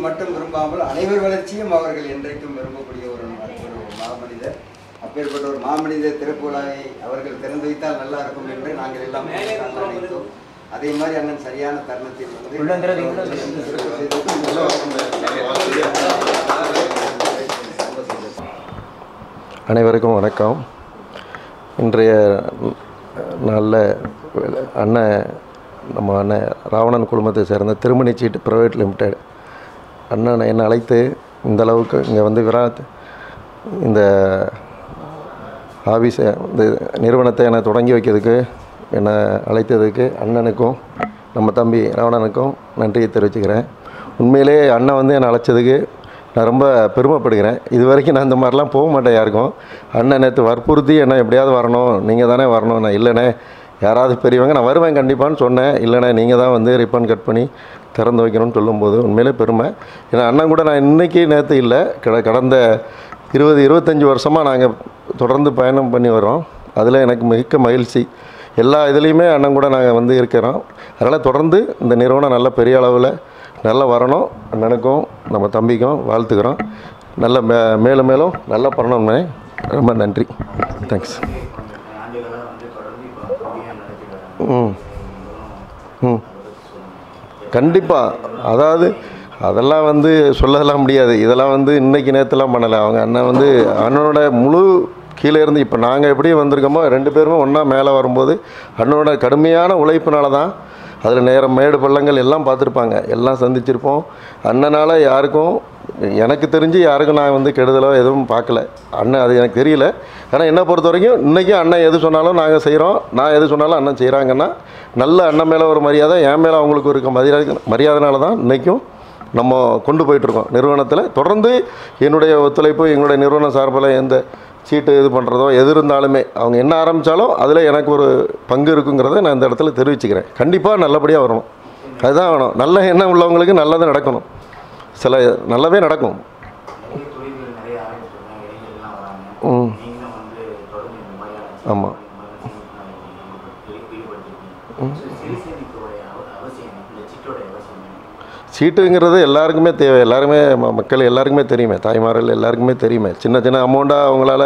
மட்டும் விரும்பாமல் அனைவர் வளர்ச்சியும் அவர்கள் என்றைக்கும் விரும்பக்கூடிய ஒரு மாமனிதர். அப்பேற்பட்ட ஒரு மாமனிதர் திறப்பு விழாவை அவர்கள் திறந்து வைத்தால் நல்லா இருக்கும் என்று நாங்கள் எல்லாம் நினைத்தோம். அதே மாதிரி அண்ணன் சரியான தருணத்தில் அனைவருக்கும் வணக்கம். இன்றைய நாளில் நம்ம அண்ணன் ராவணன் குழுமத்தை சேர்ந்த திருமணி சீட்டு பிரைவேட் லிமிடெட் அண்ணன் என்னை அழைத்து இந்த அளவுக்கு இங்கே வந்து இந்த ஆஃபீஸை இந்த நிறுவனத்தை என்னை தொடங்கி வைக்கிறதுக்கு என்னை அழைத்ததுக்கு அண்ணனுக்கும் நம்ம தம்பி ராவணனுக்கும் நன்றியை தெரிவிச்சுக்கிறேன். உண்மையிலே அண்ணன் வந்து என்னை அழைச்சதுக்கு நான் ரொம்ப பெருமைப்படுகிறேன். இது வரைக்கும் நான் இந்த மாதிரிலாம் போக மாட்டேன் யாருக்கும். அண்ணன் நேற்று வற்புறுத்தி என்ன எப்படியாவது வரணும், நீங்கள் தானே வரணும். நான் இல்லைண்ணே யாராவது பெரியவங்க நான் வருவேன் கண்டிப்பான்னு சொன்னேன். இல்லைண்ணே நீங்கள் தான் வந்து ரிப்பன் கட் பண்ணி திறந்து வைக்கணும்னு சொல்லும்போது உண்மையிலே பெருமை. ஏன்னா அண்ணன் கூட நான் இன்றைக்கி நேற்று இல்லை, கடந்த 20-25 வருஷமாக நாங்கள் தொடர்ந்து பயணம் பண்ணி வரோம். அதில் எனக்கு மிக்க மகிழ்ச்சி. எல்லா இதுலேயுமே அண்ணன் கூட நாங்கள் வந்து இருக்கிறோம். அதனால் தொடர்ந்து இந்த நிறுவனம் நல்ல பெரிய அளவில் நல்லா வரணும். அண்ணனுக்கும் நம்ம தம்பிக்கும் வாழ்த்துக்கிறோம். நல்ல மேலும் மேலும் நல்லா பண்ணணும்னே. ரொம்ப நன்றி. தேங்க்ஸ். கண்டிப்பாக. அதாவது அதெல்லாம் வந்து சொல்லலாம் முடியாது. இதெல்லாம் வந்து இன்றைக்கி நேற்றுலாம் பண்ணலை. அவங்க அண்ணன் வந்து அண்ணனோட முழு கீழே இருந்து இப்போ நாங்கள் எப்படி வந்திருக்கோமோ 2 பேருமே ஒன்றா மேலே வரும்போது அண்ணனோட கடுமையான உழைப்பினால தான் அதில் நேரம் மேடு பள்ளங்கள் எல்லாம் பார்த்துருப்பாங்க, எல்லாம் சந்திச்சிருப்போம். அண்ணனால் யாருக்கும் எனக்கு தெரிஞ்சு யாருக்கும் நான் வந்து கெடுதலோ எதுவும் பார்க்கல. அண்ணன் அது எனக்கு தெரியல. ஆனால் என்னை பொறுத்த வரைக்கும் இன்றைக்கும் அண்ணன் எது சொன்னாலும் நாங்கள் செய்கிறோம், நான் எது சொன்னாலும் அண்ணன் செய்கிறாங்கன்னா நல்ல அண்ணன் மேலே ஒரு மரியாதை, என் மேலே அவங்களுக்கு இருக்க மரியாதைனால தான் இன்றைக்கும் நம்ம கொண்டு போயிட்டுருக்கோம். நிறுவனத்தில் தொடர்ந்து என்னுடைய ஒத்துழைப்பு, எங்களுடைய நிறுவனம் சார்பில் எந்த சீட்டு இது பண்ணுறதோ எது இருந்தாலுமே அவங்க என்ன ஆரம்பித்தாலும் அதில் எனக்கு ஒரு பங்கு இருக்குங்கிறத நான் இந்த இடத்துல தெரிவிச்சுக்கிறேன். கண்டிப்பாக நல்லபடியாக வரணும், அதுதான் வேணும். நல்ல எண்ணம் உள்ளவங்களுக்கு நல்லது நடக்கணும், சில நல்லதே நடக்கும். ஆமாம். சீட்டுங்கிறது எல்லாருக்குமே தேவை. எல்லாருமே மக்கள் எல்லாருக்குமே தெரியுமே, தாய்மார்கள் எல்லாருக்குமே தெரியுமே. சின்ன சின்ன அமௌண்ட்டாக அவங்களால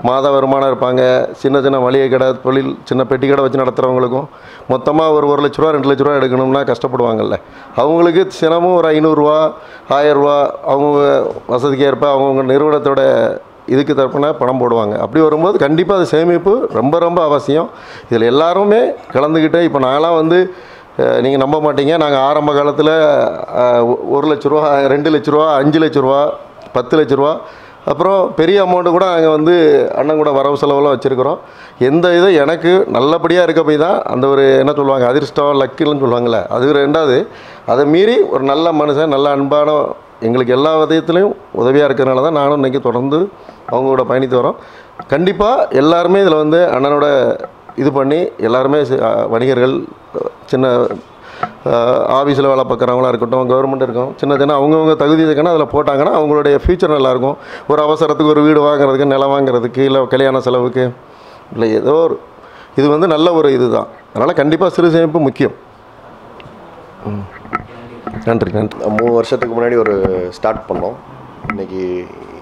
மாத வருமானம் இருப்பாங்க. சின்ன சின்ன மளிகை கடை தொழில், சின்ன பெட்டி கடை வச்சு நடத்துகிறவங்களுக்கும் மொத்தமாக ஒரு 1 லட்ச ரூபா 2 லட்ச ரூபா எடுக்கணும்னா கஷ்டப்படுவாங்கள்ல. அவங்களுக்கு தினமும் ஒரு 500 ரூபா 1000 ரூபா அவங்க வசதிக்கு ஏற்ப அவங்கவுங்க நிறுவனத்தோட இதுக்கு தரப்புனா பணம் போடுவாங்க. அப்படி வரும்போது கண்டிப்பாக அது சேமிப்பு ரொம்ப ரொம்ப அவசியம். இதில் எல்லாருமே கலந்துக்கிட்டு இப்போ நான்லாம் வந்து நீங்கள் நம்ப மாட்டீங்க, நாங்கள் ஆரம்ப காலத்தில் 1 லட்ச ரூபா 2 லட்ச ரூபா 5 லட்ச ரூபா 10 லட்ச ரூபா அப்புறம் பெரிய அமௌண்ட்டு கூட நாங்கள் வந்து அண்ணன் கூட வரவு செலவெல்லாம் வச்சுருக்கிறோம். எந்த இது எனக்கு நல்லபடியாக இருக்க போய் தான் அந்த ஒரு என்ன சொல்லுவாங்க அதிர்ஷ்டம் லக்குன்னு சொல்லுவாங்கள்ல, அது 2வது. அதை மீறி ஒரு நல்ல மனுஷன், நல்ல அன்பான, எங்களுக்கு எல்லா விதத்துலேயும் உதவியாக இருக்கிறனால தான் நானும் இன்றைக்கி தொடர்ந்து அவங்களோட பயணித்து வரோம். கண்டிப்பாக எல்லாருமே இதில் வந்து அண்ணனோட இது பண்ணி எல்லாருமே வணிகர்கள், சின்ன ஆஃபீஸில் வேலை பார்க்குறவங்களாக இருக்கட்டும், கவர்மெண்ட் இருக்கும், சின்ன சின்ன அவங்கவுங்க தகுதி இருக்குன்னா அதில் போட்டாங்கன்னா அவங்களுடைய ஃப்யூச்சர் நல்லாயிருக்கும். ஒரு அவசரத்துக்கு ஒரு வீடு வாங்குறதுக்கு, நிலம் வாங்குறதுக்கு, இல்லை கல்யாண செலவுக்கு, இல்லை ஏதோ ஒரு இது வந்து நல்ல ஒரு இது தான். அதனால் கண்டிப்பாக சிறு சேமிப்பு முக்கியம். நன்றி. 3 வருஷத்துக்கு முன்னாடி ஒரு ஸ்டார்ட் பண்ணோம். இன்றைக்கி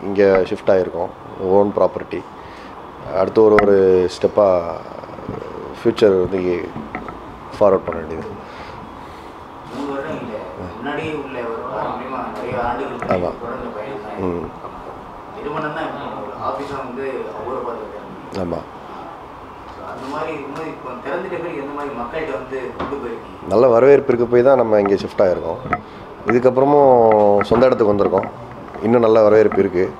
இங்கே ஷிஃப்ட் ஆகிருக்கோம், ஓன் ப்ராப்பர்ட்டி. அடுத்து ஒரு ஸ்டெப்பாக ஃப்யூச்சர் வந்து ஃபார்வர்ட் பண்ண வேண்டியது. ஆமாம். ஆமாம். நல்ல வரவேற்பு இருக்க போய் தான் நம்ம இங்கே ஷிஃப்ட் ஆகிருக்கோம். இதுக்கப்புறமும் சொந்த இடத்துக்கு வந்திருக்கோம். இன்னும் நல்ல வரவேற்பு இருக்குது.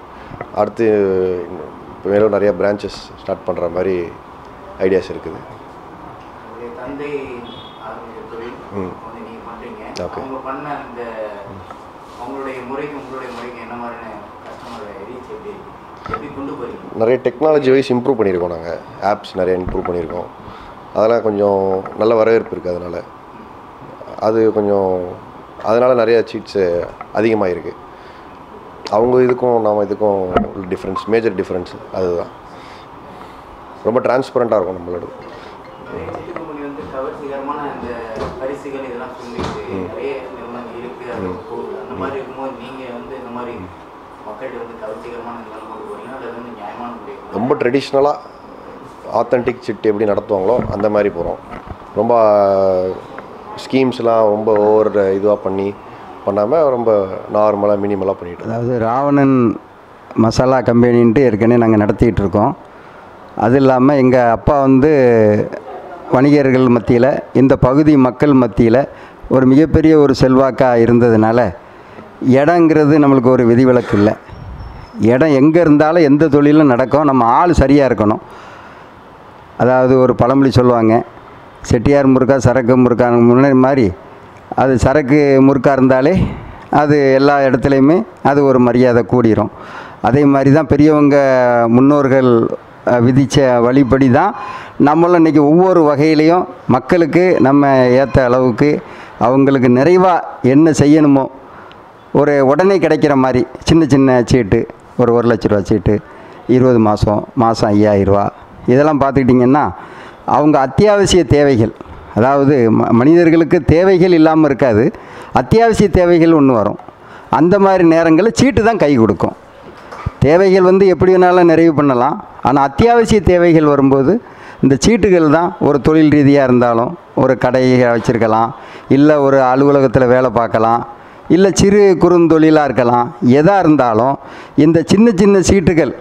அடுத்து மேலும் நிறையா பிரான்ச்சஸ் ஸ்டார்ட் பண்ணுற மாதிரி ஐடியாஸ் இருக்குது. ஓகே. நிறைய டெக்னாலஜி வைஸ் இம்ப்ரூவ் பண்ணியிருக்கோம். நாங்கள் ஆப்ஸ் நிறைய இம்ப்ரூவ் பண்ணியிருக்கோம். அதெல்லாம் கொஞ்சம் நல்ல வரவேற்பு இருக்குது. அதனால் நிறையா சீட்ஸு அதிகமாக இருக்குது. அவங்க இதுக்கும் நாம் இதுக்கும் டிஃப்ரென்ஸ், மேஜர் டிஃப்ரென்ஸ் அதுதான். ரொம்ப டிரான்ஸ்பரண்ட்டாக இருக்கும் நம்மளோட. கவர்ச்சிகரமான இந்த பரிசுகள் இதெல்லாம் சொல்லிட்டு நிறைய நிறுவனங்கள் இருக்குது, அது போகுது. அந்த மாதிரி இருக்கும்போது நீங்கள் வந்து இந்த மாதிரி மக்கள்கிட்ட வந்து கவர்ச்சிகரமான இதெல்லாம் கொண்டு போகிறீங்க, அது வந்து நியாயமான முடியும். ரொம்ப ட்ரெடிஷ்னலாக ஆத்தென்டிக் சிட் எப்படி நடத்துவாங்களோ அந்த மாதிரி போகிறோம். ரொம்ப ஸ்கீம்ஸ்லாம் ரொம்ப ஓவர் இதுவாக பண்ணாமல் ரொம்ப நார்மலாக மினிமலாக பண்ணிட்டு. அதாவது ராவணன் மசாலா கம்பெனின்ட்டு ஏற்கனவே நாங்கள் நடத்திக்கிட்டு இருக்கோம். அது இல்லாமல் எங்கள் அப்பா வந்து வணிகர்கள் மத்தியில், இந்த பகுதி மக்கள் மத்தியில் ஒரு மிகப்பெரிய ஒரு செல்வாக்காக இருந்ததுனால இடங்கிறது நம்மளுக்கு ஒரு விதிவிலக்கு இல்லை. இடம் எங்கே இருந்தாலும் எந்த தொழிலும் நடக்கும், நம்ம ஆள் சரியாக இருக்கணும். அதாவது ஒரு பழமொழி சொல்லுவாங்க, செட்டியார் முறுக்கா சரக்கு முறுக்கான முன்னாடி மாதிரி, அது சரக்கு முறுக்காக இருந்தாலே அது எல்லா இடத்துலையுமே அது ஒரு மரியாதை கூடிரும். அதே மாதிரி தான் பெரியவங்க முன்னோர்கள் விதித்த வழிபடி தான் நம்மளும் இன்றைக்கி ஒவ்வொரு வகையிலையும் மக்களுக்கு நம்ம ஏற்ற அளவுக்கு அவங்களுக்கு நிறைவாக என்ன செய்யணுமோ ஒரு உடனே கிடைக்கிற மாதிரி சின்ன சின்ன சீட்டு, ஒரு 1 லட்ச ரூபா சீட்டு, 20 மாதம் 5000 ரூபா, இதெல்லாம் பார்த்துக்கிட்டிங்கன்னா அவங்க அத்தியாவசிய தேவைகள், அதாவது மனிதர்களுக்கு தேவைகள் இல்லாமல் இருக்காது, அத்தியாவசிய தேவைகள் ஒன்று வரும். அந்த மாதிரி நேரங்களில் சீட்டு தான் கை கொடுக்கும். தேவைகள் வந்து எப்படி வேணாலும் நிறைவு பண்ணலாம், ஆனால் அத்தியாவசிய தேவைகள் வரும்போது இந்த சீட்டுகள் தான் ஒரு தொழில் ரீதியாக இருந்தாலும், ஒரு கடையை வச்சுருக்கலாம், இல்லை ஒரு அலுவலகத்தில் வேலை பார்க்கலாம், இல்லை சிறு குறுந்தொழிலாக இருக்கலாம், எதாக இருந்தாலும் இந்த சின்ன சின்ன சீட்டுகள்,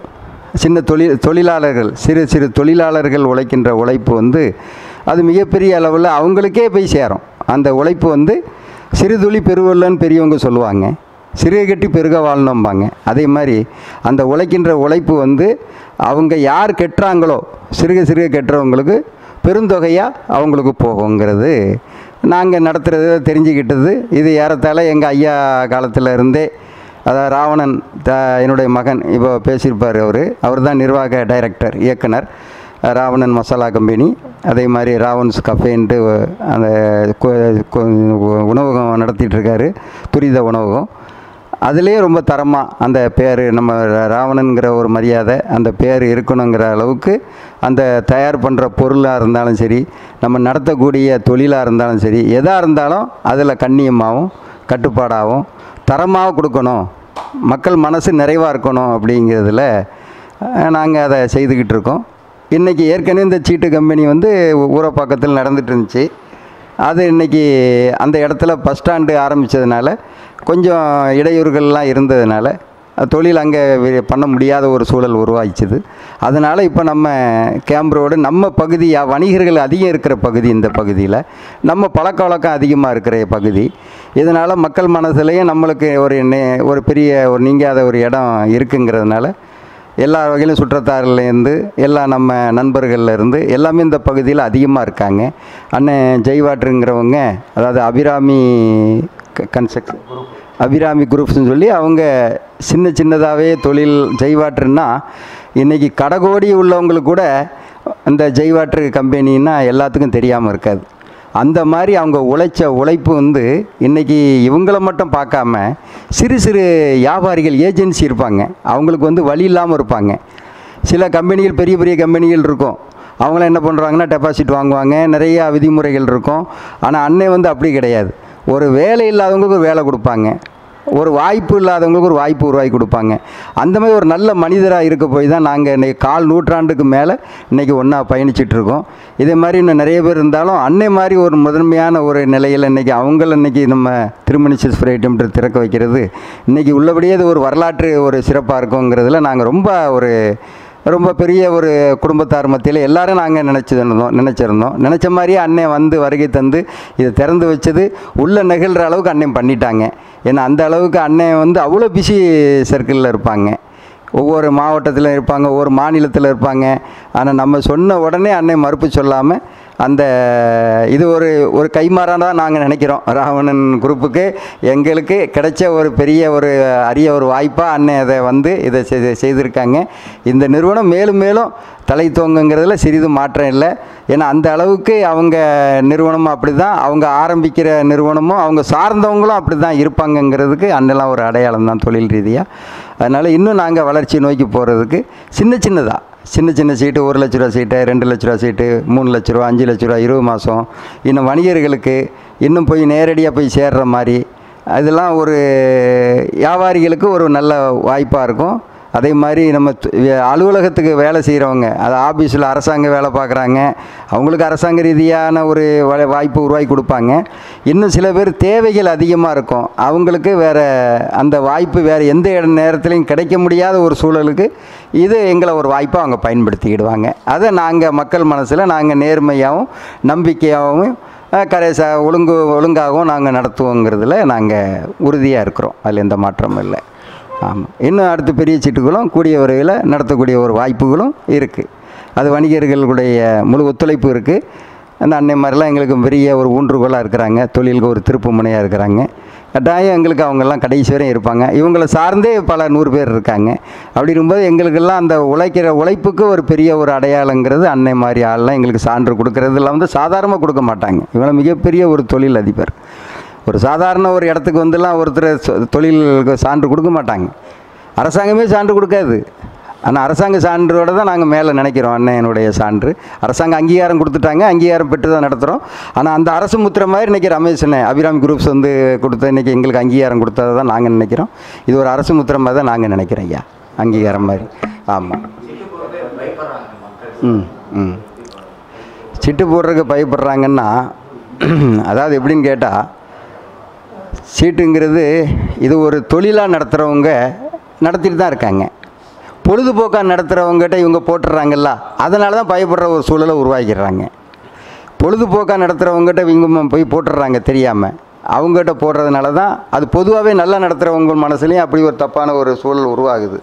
சின்ன தொழிலாளர்கள், சிறு தொழிலாளர்கள் உழைக்கின்ற உழைப்பு வந்து அது மிகப்பெரிய அளவில் அவங்களுக்கே போய் சேரும். அந்த உழைப்பு வந்து சிறு துளி பெருவல்லன்னு பெரியவங்க சொல்லுவாங்க, சிறுக கட்டி பெருக வாழணும்பாங்க. அதே மாதிரி அந்த உழைக்கின்ற உழைப்பு வந்து அவங்க யார் கெட்டுறாங்களோ, சிறுக கெட்டுறவங்களுக்கு பெருந்தொகையாக அவங்களுக்கு போகுங்கிறது நாங்கள் நடத்துகிறது தெரிஞ்சுக்கிட்டது. இது ஏறத்தாழ எங்கள் ஐயா காலத்தில் இருந்தே, அதாவது ராவணன் என்னுடைய மகன் இப்போ பேசியிருப்பார், அவர் தான் நிர்வாக டைரக்டர், இயக்குனர் ராவணன் மசாலா கம்பெனி. அதே மாதிரி ராவன்ஸ் கஃபேன்ட்டு அந்த உணவகம் நடத்திட்டுருக்காரு, துரித உணவகம். அதுலேயே ரொம்ப தரமாக அந்த பேர், நம்ம ராவணனுங்கிற ஒரு மரியாதை, அந்த பேர் இருக்கணுங்கிற அளவுக்கு அந்த தயார் பண்ணுற பொருளாக இருந்தாலும் சரி, நம்ம நடத்தக்கூடிய தொழிலாக இருந்தாலும் சரி, எதாக இருந்தாலும் அதில் கண்ணியமாகவும் கட்டுப்பாடாகவும் தரமாக கொடுக்கணும், மக்கள் மனசு நிறைவாக இருக்கணும் அப்படிங்கிறதுல நாங்கள் அதை செய்துக்கிட்டு இருக்கோம். இன்றைக்கி ஏற்கனவே இந்த சீட்டு கம்பெனி வந்து ஊரப்பாக்கத்தில் நடந்துகிட்டு இருந்துச்சு. அது இன்றைக்கி அந்த இடத்துல பஸ் ஸ்டாண்டு ஆரம்பித்ததுனால கொஞ்சம் இடையூறுகள்லாம் இருந்ததுனால தொழில் அங்கே பண்ண முடியாத ஒரு சூழல் உருவாகிச்சுது. அதனால் இப்போ நம்ம கேம்ப் ரோடு, நம்ம பகுதி வணிகர்கள் அதிகம் இருக்கிற பகுதி, இந்த பகுதியில் நம்ம பழக்க வழக்கம் அதிகமாக இருக்கிற பகுதி. இதனால் மக்கள் மனசுலேயும் நம்மளுக்கு ஒரு பெரிய ஒரு நீங்காத ஒரு இடம் இருக்குங்கிறதுனால எல்லா வகையிலும் சுற்றத்தாறுலேருந்து எல்லா நம்ம நண்பர்கள்லேருந்து எல்லாமே இந்த பகுதியில் அதிகமாக இருக்காங்க. அண்ணன் ஜெய்வாட்ருங்கிறவங்க, அதாவது அபிராமி அபிராமி குரூப்ஸ்னு சொல்லி அவங்க சின்னதாகவே தொழில் ஜெய்வாட்ருன்னா இன்றைக்கி கடகோடி உள்ளவங்களுக்கு கூட அந்த ஜெய்வாட்ரு கம்பெனின்னா எல்லாத்துக்கும் தெரியாமல் இருக்காது. அந்த மாதிரி அவங்க உழைப்பு வந்து இன்றைக்கி இவங்கள மட்டும் பார்க்காம சிறு வியாபாரிகள், ஏஜென்சி இருப்பாங்க, அவங்களுக்கு வந்து வழி இல்லாமல் இருப்பாங்க. சில கம்பெனிகள், பெரிய கம்பெனிகள் இருக்கும், அவங்களாம் என்ன பண்ணுறாங்கன்னா டெபாசிட் வாங்குவாங்க, நிறையா விதிமுறைகள் இருக்கும். ஆனால் அன்னை வந்து அப்படி கிடையாது. ஒரு வேலை இல்லாதவங்களுக்கு ஒரு வேலை கொடுப்பாங்க, ஒரு வாய்ப்பு இல்லாதவங்களுக்கு ஒரு வாய்ப்பு உருவாக்கி கொடுப்பாங்க. அந்த மாதிரி ஒரு நல்ல மனிதராக இருக்க போய் தான் நாங்கள் இன்றைக்கி 1/4 நூற்றாண்டுக்கு மேலே இன்றைக்கி ஒன்றா பயணிச்சிட்ருக்கோம். இதே மாதிரி இன்னும் நிறைய பேர் இருந்தாலும் அன்னை மாதிரி ஒரு முதன்மையான ஒரு நிலையில் இன்றைக்கி அவங்கள இன்றைக்கி நம்ம திருமணி சிஸ்பிரேட்டம்ன்ற திறக்க வைக்கிறது இன்றைக்கி உள்ளபடியே அது ஒரு வரலாற்று ஒரு சிறப்பாக இருக்குங்கிறதுல நாங்கள் ரொம்ப பெரிய ஒரு குடும்பத்தார் மத்தியில் எல்லோரும் நாங்கள் நினச்சிருந்தோம். நினச்ச மாதிரியே அண்ணன் வந்து வருகை தந்து இதை திறந்து வச்சது உள்ள நெகிழ்கிற அளவுக்கு அண்ணன் பண்ணிட்டாங்க. ஏன்னா அந்த அளவுக்கு அண்ணன் வந்து அவ்வளோ பிஸி சர்க்கிளில் இருப்பாங்க, ஒவ்வொரு மாவட்டத்தில் இருப்பாங்க, ஒவ்வொரு மாநிலத்தில் இருப்பாங்க. ஆனால் நம்ம சொன்ன உடனே அண்ணன் மறுப்பு சொல்லாமல் அந்த இது ஒரு கைமாறானதாக நாங்கள் நினைக்கிறோம். ராவணன் குரூப்புக்கு எங்களுக்கு கிடைச்ச ஒரு பெரிய ஒரு அரிய ஒரு வாய்ப்பாக அண்ணன் அதை வந்து இதை செய்திருக்காங்க. இந்த நிறுவனம் மேலும் மேலும் தலை தோங்குங்கிறதுல சிறிது மாற்றம் இல்லை. ஏன்னா அந்த அளவுக்கு அவங்க நிறுவனமும் அப்படி தான், அவங்க ஆரம்பிக்கிற நிறுவனமும் அவங்க சார்ந்தவங்களும் அப்படி தான் இருப்பாங்கங்கிறதுக்கு அண்ணெல்லாம் ஒரு அடையாளம் தான் தொழில் ரீதியாக. அதனால் இன்னும் நாங்கள் வளர்ச்சி நோக்கி போகிறதுக்கு சின்னதாக சின்ன சின்ன சீட்டு 1 லட்ச ரூபா சீட்டு, 2 லட்ச ரூபா சீட்டு, 3 லட்ச ரூபா, 5 லட்ச ரூபா 20 மாதம். இன்னும் வணிகர்களுக்கு இன்னும் போய் நேரடியாக போய் சேர்ற மாதிரி அதெல்லாம் ஒரு வியாபாரிகளுக்கு ஒரு நல்ல வாய்ப்பாக இருக்கும். அதே மாதிரி நம்ம அலுவலகத்துக்கு வேலை செய்கிறவங்க, அது ஆஃபீஸில் அரசாங்க வேலை பார்க்குறாங்க, அவங்களுக்கு அரசாங்க ரீதியான ஒரு வாய்ப்பு உருவாக்கி கொடுப்பாங்க. இன்னும் சில பேர் தேவைகள் அதிகமாக இருக்கும், அவங்களுக்கு வேறு அந்த வாய்ப்பு வேறு எந்த நேரத்துலையும் கிடைக்க முடியாத ஒரு சூழலுக்கு இது எங்களை ஒரு வாய்ப்பாக அவங்க பயன்படுத்திக்கிடுவாங்க. அதை நாங்கள் மக்கள் மனசில் நாங்கள் நேர்மையாகவும் நம்பிக்கையாகவும் ஒழுங்காகவும் நாங்கள் நடத்துவோங்கிறதுல நாங்கள் உறுதியாக இருக்கிறோம். அதில் எந்த மாற்றமும் இல்லை. ஆமாம், இன்னும் அடுத்து பெரிய சீட்டுகளும் கூடிய விரைவில் நடத்தக்கூடிய ஒரு வாய்ப்புகளும் இருக்குது. அது வணிகர்களுடைய முழு ஒத்துழைப்பு இருக்குது. அந்த அன்னை மாதிரிலாம் எங்களுக்கு பெரிய ஒரு ஊன்றுகோலாக இருக்கிறாங்க, தொழிலுக்கு ஒரு திருப்பு முனையாக இருக்கிறாங்க. கட்டாயம் எங்களுக்கு அவங்கெல்லாம் கடைசி வரையும் இருப்பாங்க. இவங்களை சார்ந்தே பல 100 பேர் இருக்காங்க. அப்படி இருக்கும்போது எங்களுக்கெல்லாம் அந்த உழைப்புக்கு ஒரு பெரிய ஒரு அடையாளங்கிறது அன்னை மாதிரி ஆள்லாம் எங்களுக்கு சான்று கொடுக்கறதுலாம் வந்து சாதாரணமாக கொடுக்க மாட்டாங்க. இவங்க மிகப்பெரிய ஒரு தொழில் அதிபர். ஒரு சாதாரண ஒரு இடத்துக்கு வந்துலாம் ஒருத்தர் தொழிலுக்கு சான்று கொடுக்க மாட்டாங்க. அரசாங்கமே சான்று கொடுக்காது. ஆனால் அரசாங்க சான்றோடு தான் நாங்கள் மேலே நினைக்கிறோம். அண்ணனுடைய சான்று அரசாங்கம் அங்கீகாரம் கொடுத்துட்டாங்க, அங்கீகாரம் பெற்று தான் நடத்துகிறோம். ஆனால் அந்த அரசு முத்திரை மாதிரி இன்றைக்கி ரமேஷ் அபிராமி குரூப்ஸ் வந்து கொடுத்த இன்றைக்கி எங்களுக்கு அங்கீகாரம் கொடுத்ததை தான் நாங்கள் நினைக்கிறோம். இது ஒரு அரசு முத்திரை மாதிரி தான் நாங்கள் நினைக்கிறோம் ஐயா, அங்கீகாரம் மாதிரி. ஆமாம். சிட்டு போடுறதுக்கு பயப்படுறாங்கன்னா, அதாவது எப்படின்னு கேட்டால், சீட்டுங்கிறது இது ஒரு தொழிலாக நடத்துகிறவங்க நடத்திட்டு தான் இருக்காங்க. பொழுதுபோக்காக நடத்துகிறவங்ககிட்ட இவங்க போட்டுடுறாங்கல்ல, அதனால தான் பயப்படுற ஒரு சூழலை உருவாக்கிடுறாங்க. பொழுதுபோக்காக நடத்துகிறவங்ககிட்ட இவங்க போய் போட்டுடுறாங்க தெரியாமல். அவங்ககிட்ட போடுறதுனால தான் அது பொதுவாகவே நல்லா நடத்துகிறவங்க மனசுலேயும் அப்படி ஒரு தப்பான ஒரு சூழல் உருவாகுது.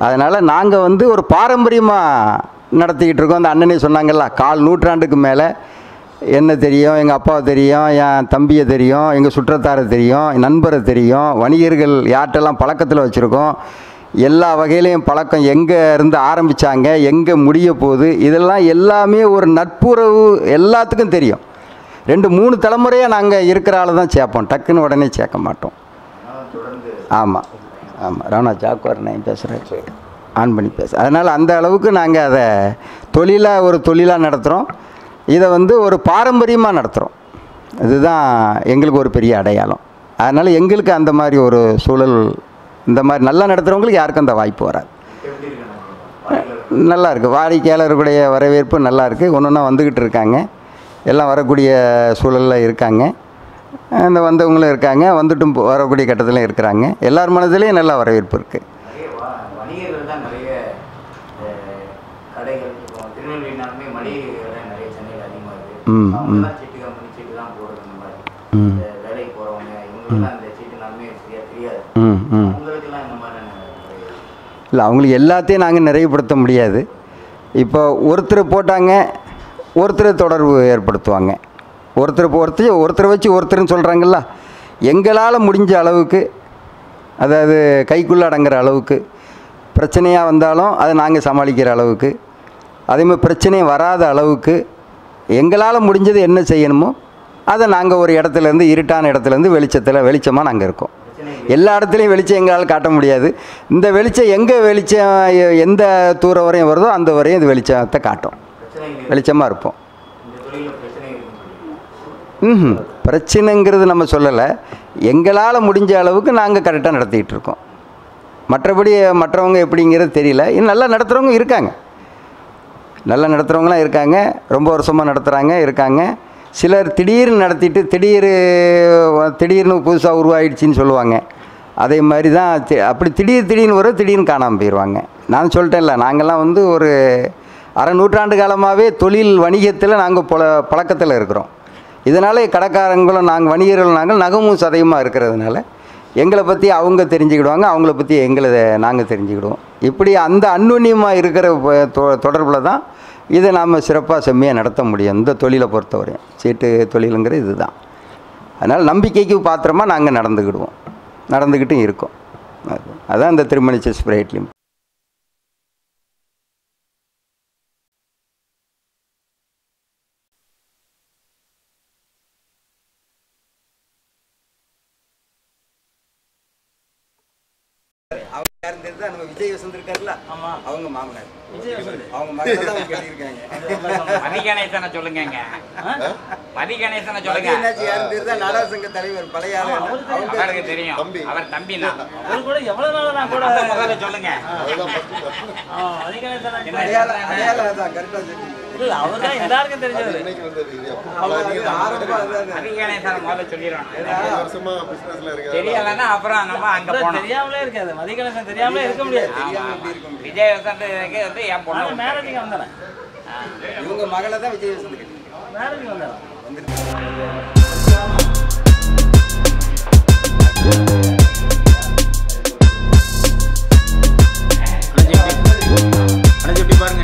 அதனால் நாங்கள் வந்து ஒரு பாரம்பரியமாக நடத்திக்கிட்டு இருக்கோம். அந்த அண்ணனே சொன்னாங்கல்ல, 1/4 நூற்றாண்டுக்கு மேலே என்ன தெரியும், எங்கள் அப்பாவை தெரியும், என் தம்பியை தெரியும், எங்கள் சுற்றத்தாரை தெரியும், என் நண்பரை தெரியும், வணிகர்கள் யார்கிட்டெல்லாம் பழக்கத்தில் வச்சுருக்கோம், எல்லா வகையிலையும் பழக்கம் எங்கே இருந்து ஆரம்பித்தாங்க, எங்கே முடிய போகுது, இதெல்லாம் எல்லாமே ஒரு நட்புறவு எல்லாத்துக்கும் தெரியும். 2-3 தலைமுறையாக நாங்கள் இருக்கிற ஆள் தான் சேர்ப்போம், டக்குன்னு உடனே சேர்க்க மாட்டோம். ஆமாம் ஆமாம். ராணா ஜாக்குவார் நான் பேசுகிறேன், ஆன் பண்ணி பேச. அதனால் அந்த அளவுக்கு நாங்கள் அதை ஒரு தொழிலாக நடத்துகிறோம். இதை வந்து ஒரு பாரம்பரியமாக நடத்துகிறோம். இதுதான் எங்களுக்கு ஒரு பெரிய அடையாளம். அதனால் எங்களுக்கு அந்த மாதிரி ஒரு சூழல், இந்த மாதிரி நல்லா நடத்துகிறவங்களுக்கு யாருக்கும் அந்த வாய்ப்பு வராது. நல்லா இருக்குது, வாடிக்கையாளர்களுடைய வரவேற்பு நல்லா இருக்குது. ஒன்று ஒன்றா வந்துக்கிட்டு இருக்காங்க, எல்லாம் வரக்கூடிய சூழலில் இருக்காங்க. இந்த வந்தவங்களும் இருக்காங்க, வந்துட்டும் வரக்கூடிய கட்டத்திலையும் இருக்கிறாங்க. எல்லார் மனதிலையும் நல்ல வரவேற்பு இருக்குது. இல்லை, அவங்களுக்கு எல்லாத்தையும் நாங்கள் நிறைவுபடுத்த முடியாது. இப்போ ஒருத்தர் போட்டாங்க, ஒருத்தர் தொடர்பு ஏற்படுத்துவாங்க. ஒருத்தரை வச்சு ஒருத்தர்னு சொல்கிறாங்கல்ல, எங்களால் முடிஞ்ச அளவுக்கு, அதாவது கைக்குள்ளே அடங்குற அளவுக்கு, பிரச்சனையாக வந்தாலும் அதை நாங்கள் சமாளிக்கிற அளவுக்கு, அதேமாதிரி பிரச்சனையும் வராத அளவுக்கு எங்களால் முடிஞ்சது என்ன செய்யணுமோ அதை நாங்கள் ஒரு இடத்துலேருந்து, இருட்டான இடத்துலேருந்து வெளிச்சமாக நாங்கள் இருக்கோம். எல்லா இடத்துலையும் வெளிச்சம் எங்களால் காட்ட முடியாது. இந்த வெளிச்சம் எங்கே எந்த தூரம் வரையும் வருதோ அந்த வரையும் இது வெளிச்சத்தை காட்டும், வெளிச்சமாக இருப்போம். பிரச்சனைங்கிறது நம்ம சொல்லலை, எங்களால் முடிஞ்ச அளவுக்கு நாங்கள் கரெக்டாக நடத்திக்கிட்டு இருக்கோம். மற்றபடி மற்றவங்க எப்படிங்கிறது தெரியல. இன்னும் நல்லா நடத்துகிறவங்க இருக்காங்க, நல்லா நடத்துகிறவங்களாம் இருக்காங்க, ரொம்ப வருஷமாக நடத்துகிறாங்க இருக்காங்க. சிலர் திடீர்னு நடத்திட்டு திடீர்னு புதுசாக உருவாயிடுச்சின்னு சொல்லுவாங்க. அதே மாதிரி தான் அப்படி திடீர்னு வரும், திடீர்னு காணாமல் போயிடுவாங்க. நான் சொல்லிட்டேன்ல, நாங்கள்லாம் வந்து ஒரு அரை நூற்றாண்டு காலமாகவே தொழில் வணிகத்தில் நாங்கள் பழக்கத்தில் இருக்கிறோம். இதனால் கடைக்காரங்களும் வணிகர்கள் நகமும் சதையுமாக இருக்கிறதுனால எங்களை பற்றி அவங்க தெரிஞ்சுக்கிடுவாங்க, அவங்கள பற்றி நாங்கள் தெரிஞ்சுக்கிடுவோம். இப்படி அந்த அந்யுன்யமாக இருக்கிற தொடர்பில் தான் இதை நாம் சிறப்பாக செம்மையாக நடத்த முடியும். இந்த தொழிலை பொறுத்தவரையும் சீட்டு தொழிலுங்கிற இது தான். அதனால் நம்பிக்கைக்கு பாத்திரமாக நாங்கள் நடந்துக்கிட்டும் இருக்கோம். அதுதான் இந்த திருமணி செஸ் பிரைட்லையும். அவர் தேர்தல் நம்ம விஜய் வசந்த் இருக்காருல்ல, அவங்க மாமனார் விஜய் வசந்த் அவங்க மகளை தான் கட்டியிருக்காங்க. மதிகணேசனை சொல்லுங்க, மதிகணேசனை சொல்லுங்க. என்னாச்சு யாரும் தெரியுதா? நாடக சங்க தலைவர் பழைய ஆளு. அவருக்கு தெரியும், அவர் தம்பி தான். அவரு கூட எவ்வளவு நாள் நான் கூட முதல்ல சொல்லுங்க. அடையாளம் தான் கரெக்டா சொன்னீங்க. இல்ல அவர்தான் எல்லாருக்கும் தெரிஞ்சவர். மதிகணேசனை முதல்ல சொல்லிடுறோம். தெரியலன்னா அப்புறம் நம்ம அங்க போனோம். தெரியாமலே இருக்காது, மதிகணேசன் தெரியாமலே இருக்க முடியாது. விஜய் வசந்த் வந்து என் பொண்ணு மேரேஜுக்கு வந்தானே, இவங்க மகளை தான் விஜய் வசந்த் கட்டியிருக்காங்க. மேரேஜுக்கு வந்தானே. எப்படி பாருங்க.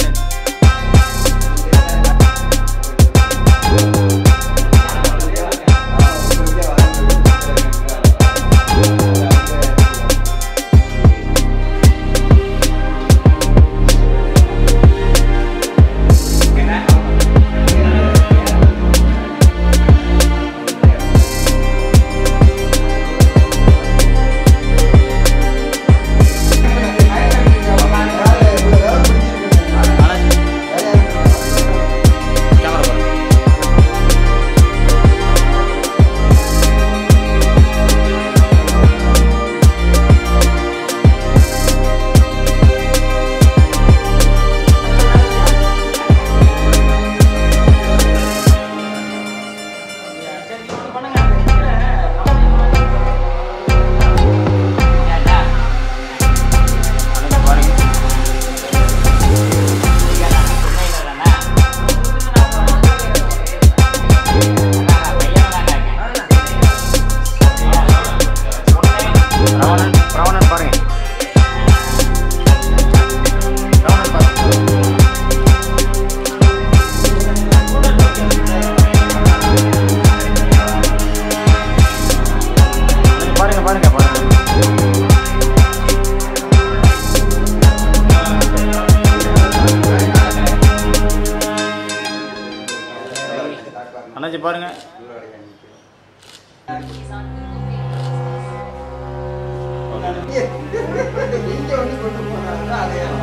அண்ணாச்சி பாருங்க. இங்க வந்து கொண்டு போனாங்க அடையாளம்.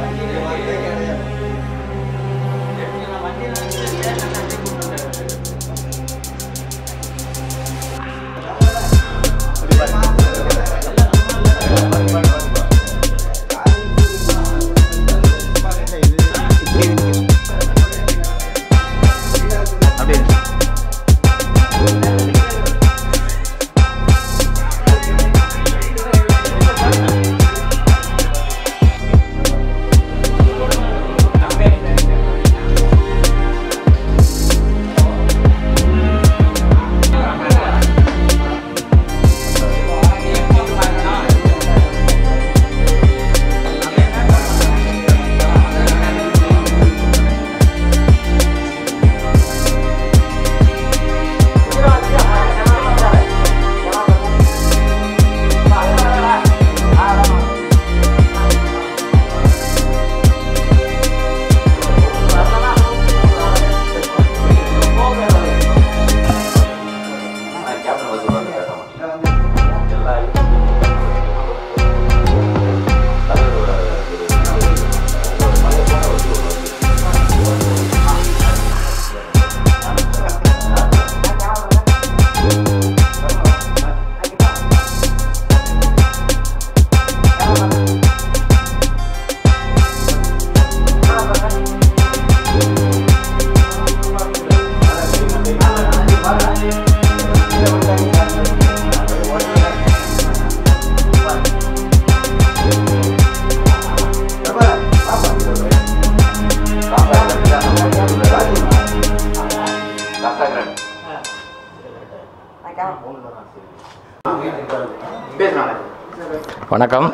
வணக்கம்.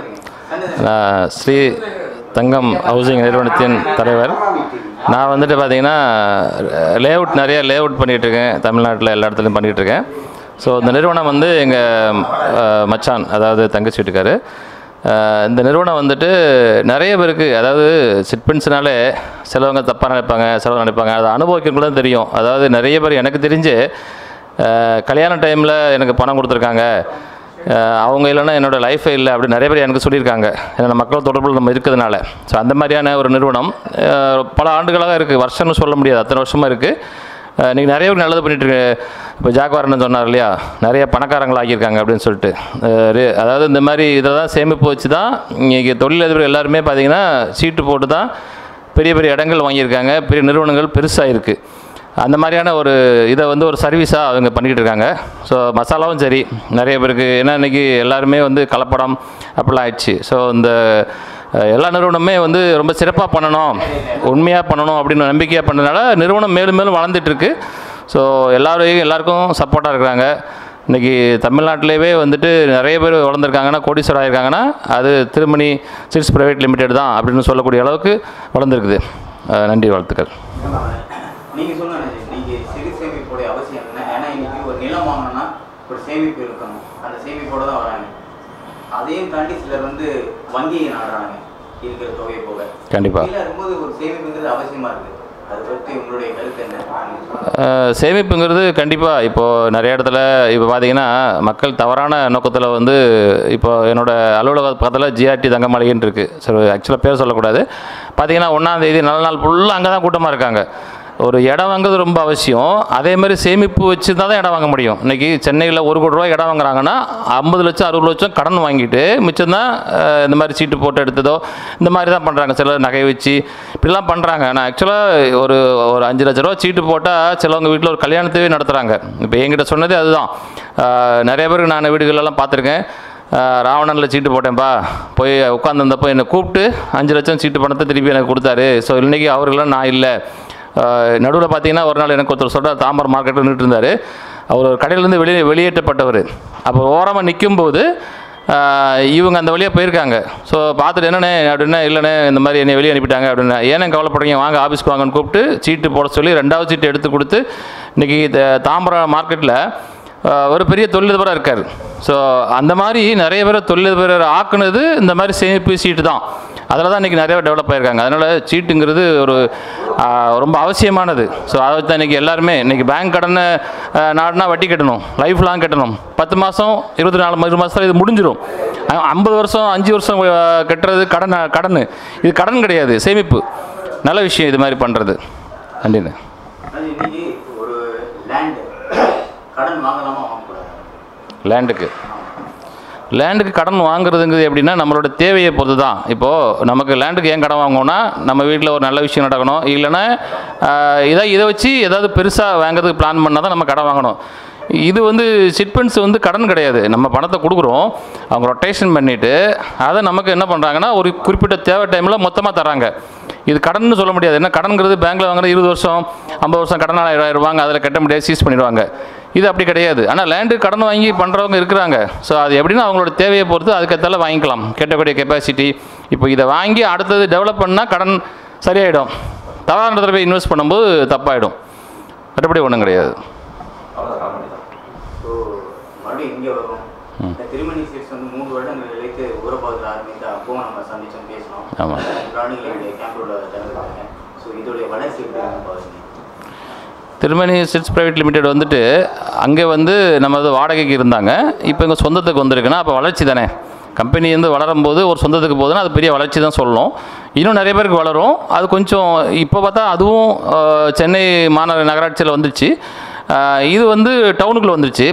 நான் ஸ்ரீ தங்கம் ஹவுசிங் நிறுவனத்தின் தலைவர். நான் வந்துட்டு பார்த்திங்கன்னா லேஅவுட் நிறைய லேஅவுட் பண்ணிகிட்ருக்கேன், தமிழ்நாட்டில் எல்லா இடத்துலையும் பண்ணிகிட்ருக்கேன். ஸோ இந்த நிறுவனம் வந்து எங்கள் மச்சான், அதாவது தங்கச்சி வீட்டுக்காரு. இந்த நிறுவனம் வந்துட்டு நிறைய பேருக்கு, அதாவது சிட்பண்ட்ஸ்னாலே சிலவங்க தப்பாக நினைப்பாங்க, சிலவங்க நினைப்பாங்க. அதை அனுபவிக்கிறவங்களுக்கு தான் தெரியும். அதாவது நிறைய பேர் எனக்கு தெரிஞ்சு கல்யாண டைமில் எனக்கு பணம் கொடுத்துருக்காங்க, அவங்க இல்லைன்னா என்னோடய லைஃபே இல்லை அப்படின்னு நிறைய பேர் எனக்கு சொல்லியிருக்காங்க. ஏன்னா மக்கள் தொடர்பில் நம்ம இருக்கிறதுனால. ஸோ அந்த மாதிரியான ஒரு நிறுவனம் பல ஆண்டுகளாக இருக்குது, வருஷம்னு சொல்ல முடியாது, அத்தனை வருஷமாக இருக்குது. இன்றைக்கி நிறைய பேர் நல்லது பண்ணிகிட்ருக்கு. இப்போ ஜாக்வாரன்னு சொன்னார் இல்லையா, நிறைய பணக்காரங்கள் ஆக்கியிருக்காங்க அப்படின்னு சொல்லிட்டு. அதாவது இந்த மாதிரி இதை தான் சேமிப்பு வச்சு தான் இன்றைக்கி தொழிலதிபர் எல்லாருமே பார்த்திங்கன்னா சீட்டு போட்டு தான் பெரிய பெரிய இடங்கள் வாங்கியிருக்காங்க, பெரிய நிறுவனங்கள் பெருசாக இருக்குது. அந்த மாதிரியான ஒரு இதை வந்து ஒரு சர்வீஸாக அவங்க பண்ணிக்கிட்டு இருக்காங்க. ஸோ மசாலாவும் சரி நிறைய பேருக்கு, ஏன்னா இன்றைக்கி எல்லாருமே வந்து கலப்படம் அப்படிலாம் ஆயிடுச்சு. ஸோ இந்த எல்லா நிறுவனமே வந்து ரொம்ப சிறப்பாக பண்ணணும், உண்மையாக பண்ணணும் அப்படின்னு நம்பிக்கையாக பண்ணதுனால நிறுவனம் மேலும் மேலும் வளர்ந்துட்டுருக்கு. ஸோ எல்லாருக்கும் சப்போர்ட்டாக இருக்கிறாங்க. இன்றைக்கி தமிழ்நாட்டிலேயே வந்துட்டு நிறைய பேர் வளர்ந்துருக்காங்கன்னா, கோடீஸ்வரர் ஆகிருக்காங்கன்னா அது திருமணி சிட்ஸ் பிரைவேட் லிமிடெட் தான் அப்படின்னு சொல்லக்கூடிய அளவுக்கு வளர்ந்துருக்குது. நன்றி, வாழ்த்துக்கள். நீங்கள் சொல்லுங்கள், நீங்கள் சிறு சேமிப்போடைய அவசியம் என்ன? ஏன்னா இன்றைக்கி ஒரு நிலம் வாங்கினா ஒரு சேமிப்பு இருக்கணும், அந்த சேமிப்போடு தான் வராங்க. அதையும் தாண்டி சிலர் வந்து வங்கியை நாடுறாங்க இருக்கிற தொகையை போக. கண்டிப்பாக இருக்கும்போது ஒரு சேமிப்புங்கிறது அவசியமாக இருக்குது. அதை பற்றி உங்களுடைய கருத்து என்ன? சேமிப்புங்கிறது கண்டிப்பாக இப்போது நிறைய இடத்துல இப்போ பார்த்தீங்கன்னா மக்கள் தவறான நோக்கத்தில் வந்து இப்போ என்னோடய அலுவலக பக்கத்தில் ஜிஆர்டி தங்க மாளிகைன்னு இருக்குது. சரி, ஆக்சுவலாக பேர் சொல்லக்கூடாது. பார்த்தீங்கன்னா 1ஆம் தேதி நல்ல நாள் ஃபுல்லாக அங்கே தான் கூட்டமாக இருக்காங்க. ஒரு இடம் வாங்குறது ரொம்ப அவசியம். அதே மாதிரி சேமிப்பு வச்சு தான் இடம் வாங்க முடியும். இன்றைக்கி சென்னையில் 1 கோடி ரூபா இடம் வாங்குறாங்கன்னா 50 லட்சம் 60 லட்சம் கடன் வாங்கிட்டு மிச்சம் தான் இந்த மாதிரி சீட்டு போட்டு எடுத்ததோ இந்த மாதிரி தான் பண்ணுறாங்க. சிலர் நகை வச்சு இப்படிலாம் பண்ணுறாங்க. ஆனால் ஆக்சுவலாக ஒரு 5 லட்ச ரூபா சீட்டு போட்டால் சிலவங்க வீட்டில் ஒரு கல்யாணத்தையே நடத்துகிறாங்க. இப்போ என்கிட்ட சொன்னதே அதுதான். நிறைய பேருக்கு நான் வீடுகளெல்லாம் பார்த்துருக்கேன். ராவணனில் சீட்டு போட்டேன்ப்பா, போய் உட்காந்துருந்தப்போ என்னை கூப்பிட்டு 5 லட்சம் சீட்டு பணத்தை திருப்பி எனக்கு கொடுத்தாரு. ஸோ இன்றைக்கி அவர்களெலாம் நான் இல்லை. நடுவில் பார்த்தீங்கன்னா ஒரு நாள் எனக்கு ஒருத்தர் சொல்கிறார், தாம்பரம் மார்க்கெட்டில் நின்றுட்டு இருந்தார். அவர் ஒரு கடையிலேருந்து வெளியேற்றப்பட்டவர். அப்போ ஓரமாக நிற்கும்போது இவங்க அந்த வழியாக போயிருக்காங்க. ஸோ பார்த்துட்டு என்னண்ணே அப்படின்னா, இல்லைண்ணே இந்த மாதிரி என்னை வெளியே அனுப்பிட்டாங்க அப்படின்னா, ஏன்னா கவலைப்படுறீங்க, வாங்க ஆஃபீஸ்க்கு வாங்கன்னு கூப்பிட்டு சீட்டு போட சொல்லி 2வது சீட்டு எடுத்து கொடுத்து இன்றைக்கி தாம்பரம் மார்க்கெட்டில் ஒரு பெரிய தொழிலதிபராக இருக்கார். ஸோ அந்த மாதிரி நிறைய பேர் தொழிலதிபர் ஆக்குனது இந்த மாதிரி சேமிப்பு சீட்டு தான். அதில் தான் இன்றைக்கி நிறைய டெவலப் ஆகிருக்காங்க. அதனால் சீட்டுங்கிறது ஒரு ரொம்ப அவசியமானது. ஸோ அதை தான் இன்றைக்கி எல்லாருமே இன்றைக்கி பேங்க் கடனை நாடுனா வட்டி கட்டணும், லைஃப் லாங் கட்டணும். 10 மாதம் 24 மாதத்தில் இது முடிஞ்சிடும். 50 வருஷம் 5 வருஷம் கட்டுறது கடன். இது கடன் கிடையாது, சேமிப்பு. நல்ல விஷயம் இது மாதிரி பண்ணுறது. நன்றிண்ணே. ஒரு கடன் வாங்கலாமா வாங்கக்கூடாது? லேண்டுக்கு கடன் வாங்குறதுங்கிறது எப்படின்னா நம்மளோட தேவையை பொறுத்து தான். இப்போது நமக்கு லேண்டுக்கு ஏன் கடன் வாங்கணும்னா, நம்ம வீட்டில் ஒரு நல்ல விஷயம் நடக்கணும், இல்லைன்னா இதை வச்சு ஏதாவது பெருசாக வாங்குறதுக்கு பிளான் பண்ணால் தான் நம்ம கடன் வாங்கணும். இது வந்து சிட்பண்ட்ஸ் வந்து கடன் கிடையாது. நம்ம பணத்தை கொடுக்குறோம், அவங்க ரொட்டேஷன் பண்ணிவிட்டு அதை நமக்கு என்ன பண்ணுறாங்கன்னா ஒரு குறிப்பிட்ட தேவை டைமில் மொத்தமாக தராங்க. இது கடன் சொல்ல முடியாது. ஏன்னா கடன்கிறது பேங்க்கில் வாங்குறது 20 வருஷம் 50 வருஷம் கடன் ஆயிடுவாங்க, அதில் கட்ட முடியாது, சீஸ் பண்ணிடுவாங்க. இது அப்படி கிடையாது. ஆனால் லேண்டு கடன் வாங்கி பண்ணுறவங்க இருக்கிறாங்க. ஸோ அது எப்படின்னா அவங்களோட தேவையை பொறுத்து அதுக்கேற்றால வாங்கிக்கலாம், கேட்டக்கூடிய கெப்பாசிட்டி. இப்போ இதை வாங்கி அடுத்தது டெவலப் பண்ணால் கடன் சரியாயிடும். தவறான இடத்துல போய் இன்வெஸ்ட் பண்ணும்போது தப்பாயிடும். மற்றபடி ஒன்றும் கிடையாது. மறுபடியும் இங்கே வரும். திருமணி சீட்ஸ் வந்து 3 வருடங்கள் இழைத்து ஊரப்பாத்தில் ஆரம்பித்து அப்பவும் நம்ம சந்திச்சோம், பேசணும். ஆமாம், பிராணிகளுடைய கேம்போட திறந்துருக்காங்க. ஸோ இதோடைய வளர்ச்சி எப்படி பாருங்க. திருமணி சிட்ஸ் பிரைவேட் லிமிடெட் வந்துட்டு அங்கே வந்து நம்ம வாடகைக்கு இருந்தாங்க. இப்போ இங்கே சொந்தத்துக்கு வந்திருக்குன்னா அப்போ வளர்ச்சி தானே. கம்பெனி வந்து வளரும் போது ஒரு சொந்தத்துக்கு போகுதுன்னா அது பெரிய வளர்ச்சி தான் சொல்லணும். இன்னும் நிறைய பேருக்கு வளரும். அது கொஞ்சம் இப்போ பார்த்தா அதுவும் சென்னை மாநகர நகராட்சியில் வந்துடுச்சு. இது வந்து டவுனுக்குள்ளே வந்துருச்சு.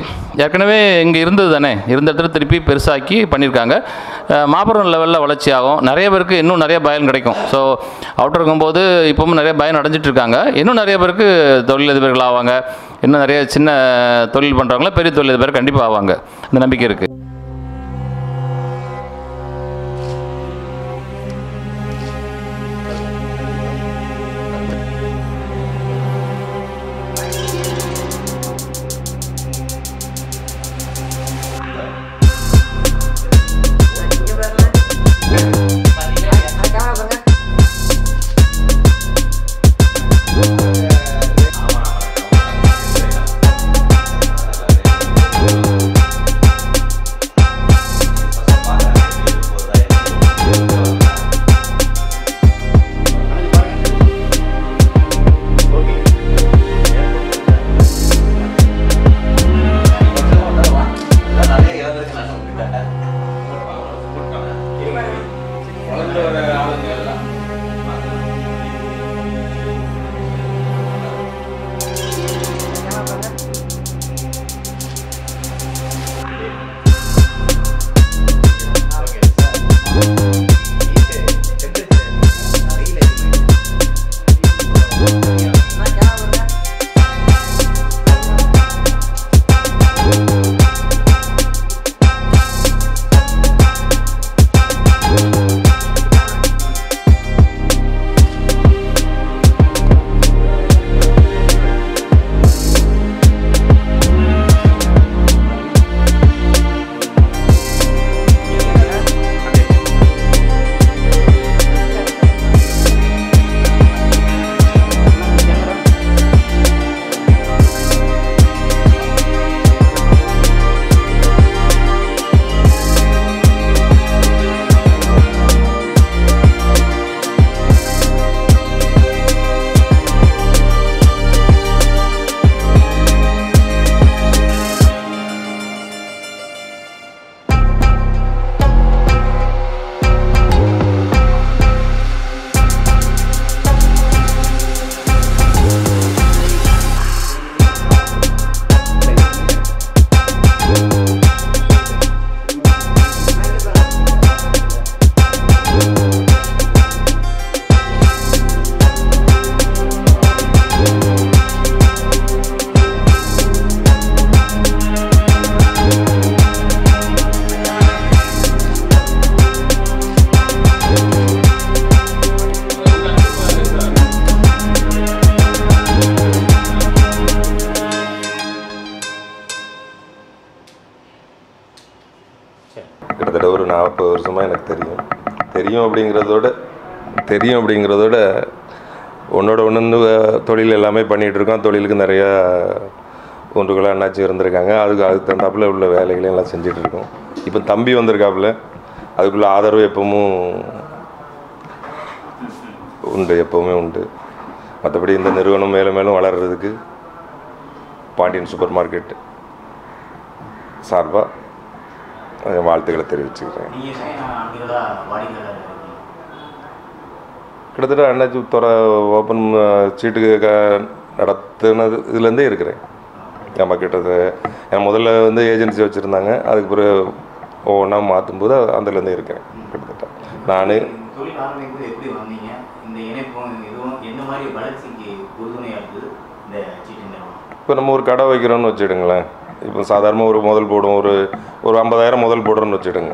ஏற்கனவே இங்கே இருந்தது தானே, இருந்த இடத்துல திருப்பி பெருசாக்கி பண்ணியிருக்காங்க. மாபெரும் லெவலில் வளர்ச்சி ஆகும். நிறைய பேருக்கு இன்னும் நிறைய பயன் கிடைக்கும். ஸோ அவுட்டர் இருக்கும்போது இப்போவும் நிறைய பயன் அடைஞ்சிட்டு இருக்காங்க. இன்னும் நிறைய பேருக்கு தொழிலதிபர்கள் ஆவாங்க. இன்னும் நிறைய சின்ன தொழில் பண்ணுறவங்கள பெரிய தொழிலதிபர் கண்டிப்பாக ஆவாங்க. அந்த நம்பிக்கை இருக்குது. 40 வருஷமாக எனக்கு தெரியும் அப்படிங்கிறதோட ஒன்றோட ஒன்று தொழில் எல்லாமே பண்ணிகிட்டு இருக்கோம். தொழிலுக்கு நிறையா ஒன்றுக்குள்ள அண்ணாச்சி இருந்திருக்காங்க. அதுக்கு தகுந்தாப்புல உள்ள வேலைகளையும் எல்லாம் செஞ்சுட்டு இருக்கோம். இப்போ தம்பி வந்திருக்காப்புல, அதுக்குள்ள ஆதரவு எப்பவுமே உண்டு. மற்றபடி இந்த நிறுவனம் மேலும் மேலும் வளர்கிறதுக்கு பாண்டியன் சூப்பர் மார்க்கெட் சார்பாக வாழ்த்துக்களை தெரிவிச்சுக்கிறேன். கிட்டத்தட்ட அண்ணாச்சி ஓப்பன் சீட்டுக்கு நடத்துனது இதுலேருந்தே இருக்கிறேன். நம்ம கிட்டத்தட்ட முதல்ல வந்து ஏஜென்சி வச்சுருந்தாங்க, அதுக்கு பிறகு ஒவ்வொன்றா மாற்றும்போது அதுலேருந்தே இருக்கிறேன். கிட்டத்தட்ட நான் இப்போ நம்ம ஒரு கடை வைக்கிறோன்னு வச்சுடுங்களேன். இப்போ சாதாரணமாக ஒரு முதல் போடுவோம், ஒரு 50,000 முதல் போடுறோன்னு வச்சுடுங்க.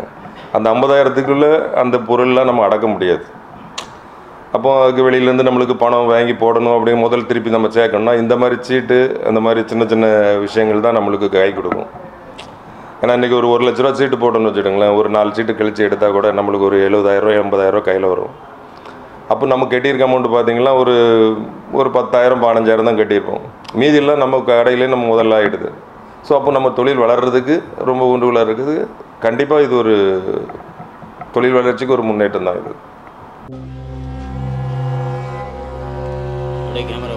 அந்த 50,000த்துக்குள்ளே அந்த பொருள்லாம் நம்ம அடக்க முடியாது. அப்போ அதுக்கு வெளியிலேருந்து நம்மளுக்கு பணம் வாங்கி போடணும், அப்படியே முதல் திருப்பி நம்ம சேர்க்கணும்னா இந்த மாதிரி சீட்டு அந்த மாதிரி சின்ன சின்ன விஷயங்கள் தான் நம்மளுக்கு கை கொடுக்கும். ஏன்னா இன்றைக்கி ஒரு 1 லட்ச ரூபா சீட்டு போட்டோன்னு வச்சுடுங்களேன், ஒரு 4 சீட்டு கழித்து எடுத்தால் கூட நம்மளுக்கு ஒரு 70,000 80,000 கையில் வரும். அப்போ நம்ம கட்டியிருக்க அமௌண்ட்டு பார்த்திங்கன்னா ஒரு 10,000 15,000 தான் கட்டியிருப்போம். மீதியெல்லாம் நம்ம கடையிலே நம்ம முதல்ல ஆகிடுது. ஸோ அப்போ நம்ம தொழில் வளர்கிறதுக்கு ரொம்ப ஊண்டுகோலாக இருக்குது. கண்டிப்பாக இது ஒரு தொழில் வளர்ச்சிக்கு ஒரு முன்னேற்றம் தான் இது. கேமரா